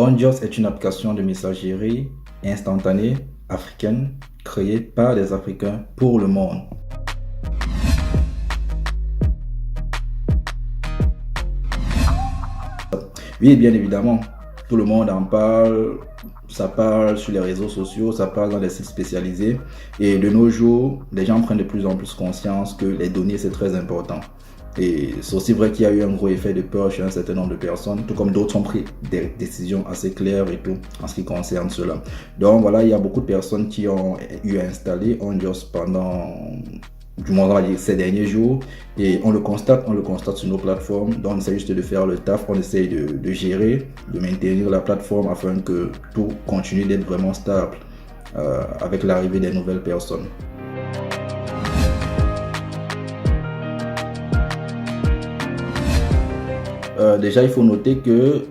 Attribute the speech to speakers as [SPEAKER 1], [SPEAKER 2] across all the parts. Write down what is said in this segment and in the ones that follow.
[SPEAKER 1] OnJoss est une application de messagerie instantanée africaine créée par des Africains pour le monde. Oui, bien évidemment, tout le monde en parle, ça parle sur les réseaux sociaux, ça parle dans les sites spécialisés. Et de nos jours, les gens prennent de plus en plus conscience que les données, c'est très important. Et c'est aussi vrai qu'il y a eu un gros effet de peur chez un certain nombre de personnes, tout comme d'autres ont pris des décisions assez claires et tout en ce qui concerne cela. Donc voilà, il y a beaucoup de personnes qui ont eu à installer OnJoss pendant du moins on va dire ces derniers jours, et on le constate sur nos plateformes. Donc on essaie juste de faire le taf, on essaie de gérer, de maintenir la plateforme afin que tout continue d'être vraiment stable avec l'arrivée des nouvelles personnes. Déjà, il faut noter que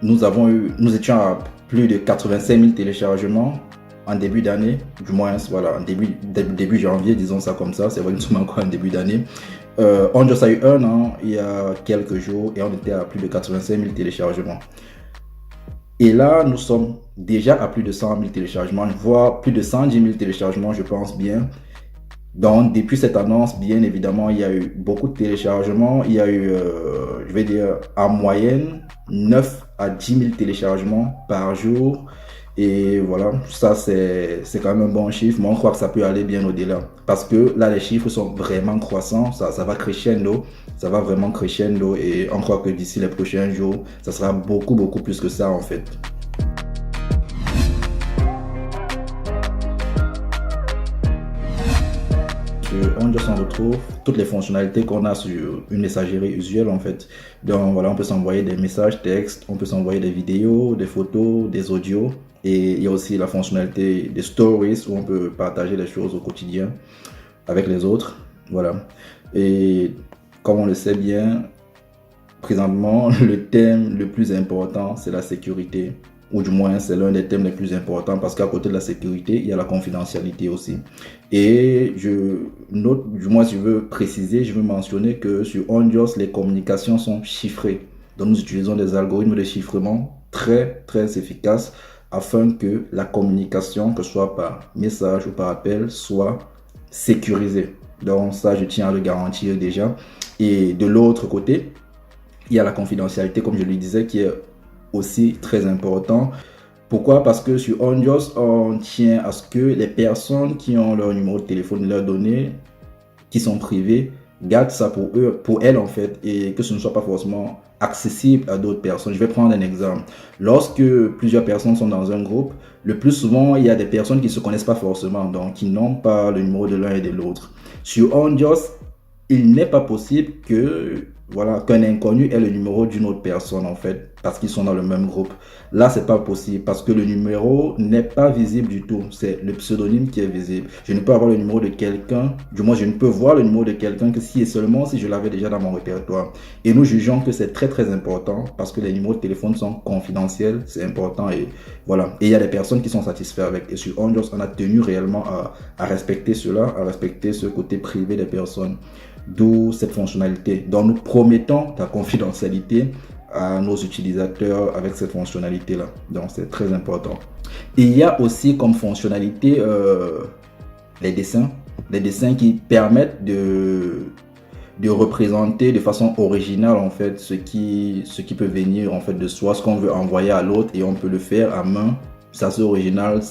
[SPEAKER 1] nous étions à plus de 85 000 téléchargements en début d'année, du moins, voilà, en début janvier, disons ça comme ça, c'est vrai que nous sommes encore en début d'année. OnJoss a eu un an, il y a quelques jours, et on était à plus de 85 000 téléchargements. Et là, nous sommes déjà à plus de 100 000 téléchargements, voire plus de 110 000 téléchargements, je pense bien. Donc, depuis cette annonce, bien évidemment, il y a eu beaucoup de téléchargements. Il y a eu, je vais dire, en moyenne, 9 à 10 000 téléchargements par jour. Et voilà, ça, c'est quand même un bon chiffre. Mais on croit que ça peut aller bien au-delà. Parce que là, les chiffres sont vraiment croissants. Ça va crescendo. Ça va vraiment crescendo. Et on croit que d'ici les prochains jours, ça sera beaucoup, beaucoup plus que ça, en fait. OnJoss, on retrouve toutes les fonctionnalités qu'on a sur une messagerie usuelle en fait. Donc voilà, on peut s'envoyer des messages textes, on peut s'envoyer des vidéos, des photos, des audios. Et il y a aussi la fonctionnalité des stories où on peut partager les choses au quotidien avec les autres. Voilà. Et comme on le sait bien, présentement, le thème le plus important, c'est la sécurité. Ou du moins, c'est l'un des thèmes les plus importants parce qu'à côté de la sécurité, il y a la confidentialité aussi. Et je note, du moins, je veux préciser, je veux mentionner que sur OnJoss, les communications sont chiffrées. Donc, nous utilisons des algorithmes de chiffrement très, très efficaces afin que la communication, que ce soit par message ou par appel, soit sécurisée. Donc, ça, je tiens à le garantir déjà. Et de l'autre côté, il y a la confidentialité, comme je le disais, qui est aussi très important. Pourquoi? Parce que sur OnJoss, on tient à ce que les personnes qui ont leur numéro de téléphone, leurs données qui sont privées, gardent ça pour eux, pour elles en fait, et que ce ne soit pas forcément accessible à d'autres personnes. Je vais prendre un exemple. Lorsque plusieurs personnes sont dans un groupe, le plus souvent, il y a des personnes qui ne se connaissent pas forcément, donc qui n'ont pas le numéro de l'un et de l'autre. Sur OnJoss, il n'est pas possible que voilà, qu'un inconnu ait le numéro d'une autre personne en fait, parce qu'ils sont dans le même groupe. Là, c'est pas possible parce que le numéro n'est pas visible du tout. C'est le pseudonyme qui est visible. Je ne peux avoir le numéro de quelqu'un, du moins je ne peux voir le numéro de quelqu'un que si et seulement si je l'avais déjà dans mon répertoire. Et nous jugeons que c'est très très important parce que les numéros de téléphone sont confidentiels, c'est important et voilà. Et il y a des personnes qui sont satisfaites avec. Et sur OnJoss, on a tenu réellement à respecter cela, à respecter ce côté privé des personnes. D'où cette fonctionnalité. Donc nous promettons la confidentialité à nos utilisateurs avec cette fonctionnalité-là. Donc c'est très important. Il y a aussi comme fonctionnalité les dessins qui permettent de représenter de façon originale en fait ce qui peut venir en fait de soi, ce qu'on veut envoyer à l'autre et on peut le faire à main. Ça c'est original,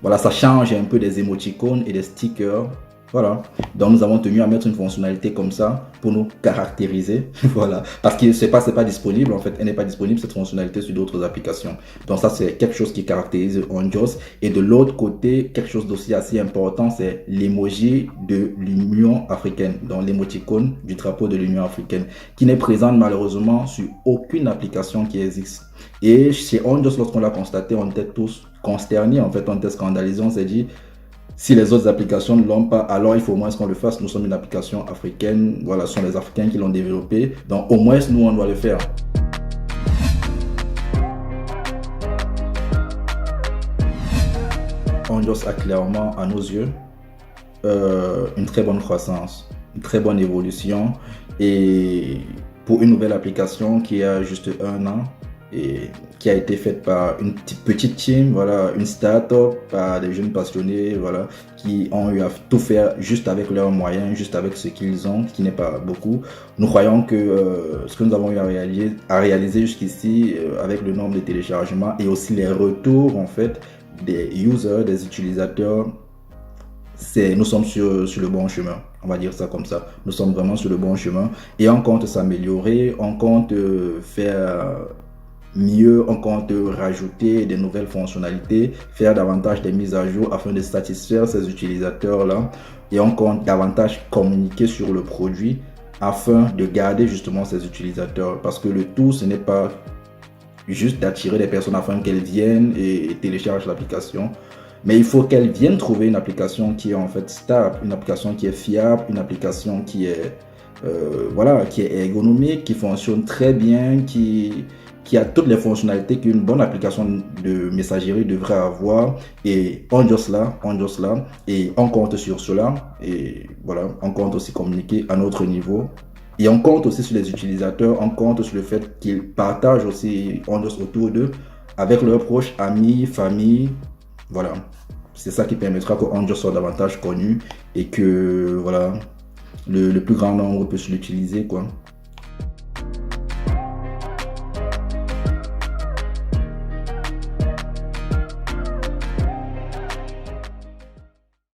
[SPEAKER 1] voilà, ça change un peu des émoticônes et des stickers. Voilà, donc nous avons tenu à mettre une fonctionnalité comme ça pour nous caractériser, voilà, parce que c'est pas disponible en fait, elle n'est pas disponible cette fonctionnalité sur d'autres applications. Donc ça c'est quelque chose qui caractérise OnJoss. Et de l'autre côté, quelque chose d'aussi assez important, c'est l'emoji de l'Union africaine, donc l'émoticône du drapeau de l'Union africaine, qui n'est présente malheureusement sur aucune application qui existe. Et chez OnJoss, lorsqu'on l'a constaté, on était tous consternés, en fait, on était scandalisés, on s'est dit, si les autres applications ne l'ont pas, alors il faut au moins qu'on le fasse. Nous sommes une application africaine, voilà, ce sont les Africains qui l'ont développée. Donc au moins nous, on doit le faire. OnJoss a clairement, à nos yeux, une très bonne croissance, une très bonne évolution. Et pour une nouvelle application qui a juste un an, et qui a été faite par une petite team, voilà, une start-up, par des jeunes passionnés, voilà, qui ont eu à tout faire juste avec leurs moyens, juste avec ce qu'ils ont, ce qui n'est pas beaucoup. Nous croyons que ce que nous avons eu à réaliser jusqu'ici, avec le nombre de téléchargements et aussi les retours en fait des users, des utilisateurs, nous sommes sur le bon chemin. On va dire ça comme ça. Nous sommes vraiment sur le bon chemin et on compte s'améliorer, on compte faire mieux, on compte rajouter des nouvelles fonctionnalités, faire davantage des mises à jour afin de satisfaire ces utilisateurs-là et on compte davantage communiquer sur le produit afin de garder justement ces utilisateurs parce que le tout, ce n'est pas juste d'attirer des personnes afin qu'elles viennent et téléchargent l'application. Mais il faut qu'elles viennent trouver une application qui est en fait stable, une application qui est fiable, une application qui est, voilà, qui est ergonomique, qui fonctionne très bien, qui a toutes les fonctionnalités qu'une bonne application de messagerie devrait avoir. Et on dit cela, et on compte sur cela. Et voilà, on compte aussi communiquer à notre niveau. Et on compte aussi sur les utilisateurs, on compte sur le fait qu'ils partagent aussi Ondos autour d'eux avec leurs proches, amis, famille. Voilà, c'est ça qui permettra que Ondos soit davantage connu et que voilà, le plus grand nombre puisse l'utiliser, quoi.